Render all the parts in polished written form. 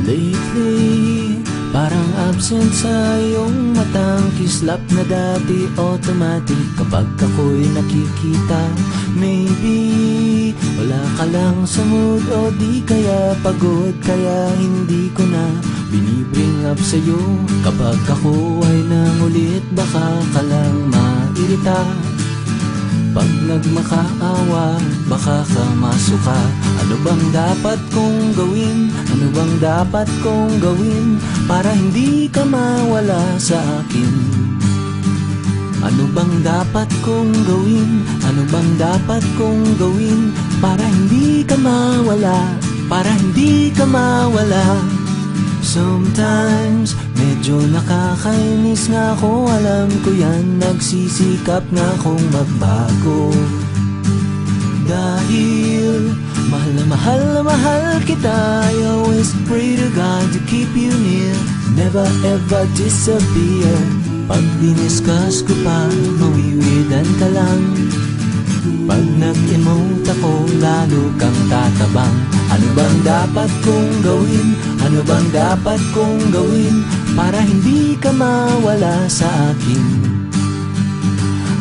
Lately, parang absent sa iyong matang kislap na dati automatic kapag ako'y nakikita. Maybe, wala ka lang sa mood o di kaya pagod, kaya hindi ko na binibring up sa'yo. Kapag ako ay nangulit, baka ka lang mairita. Pag nagmakaawa, baka ka masuka. Ano bang dapat kong gawin? Ano bang dapat kong gawin para hindi ka mawala sa akin? Ano bang dapat kong gawin? Ano bang dapat kong gawin para hindi ka mawala? Para hindi ka mawala. Sometimes, medyo nakakainis nga ako, alam ko yan. Nagsisikap na akong magbago dahil mahal na mahal kita. I always pray to God to keep you near, never ever disappear. Pag diniscuss ko pa, mawiwidan ka lang. Pag nag-emote ako, lalo kang tatabang. Ano bang dapat kong gawin? Ano bang dapat kong gawin para hindi ka mawala sa akin?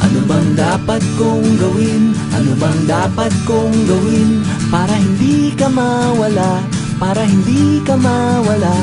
Ano bang dapat kong gawin? Ano bang dapat kong gawin para hindi ka mawala? Para hindi ka mawala.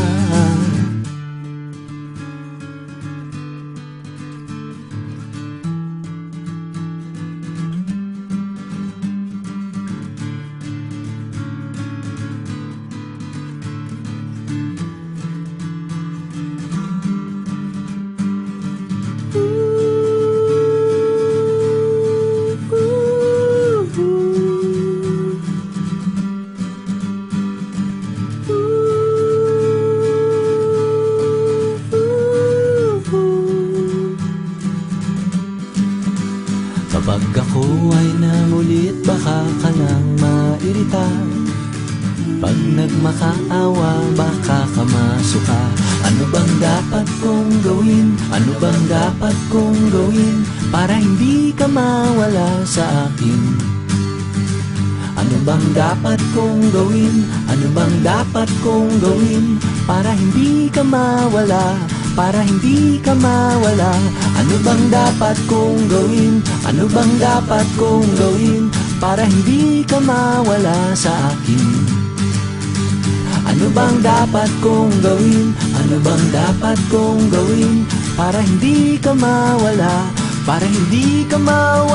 Kapag ako ay nangulit, baka ka lang mairita. Pag nagmakaawa, baka ka masuka. Ano bang dapat kong gawin? Ano bang dapat kong gawin para hindi ka mawala sa akin? Ano bang dapat kong gawin? Ano bang dapat kong gawin para hindi ka mawala? Para hindi ka mawala. Ano bang dapat kong gawin? Ano bang dapat kong gawin para hindi ka mawala sa akin? Ano bang dapat kong gawin? Ano bang dapat kong gawin para hindi ka mawala? Para hindi ka mawala.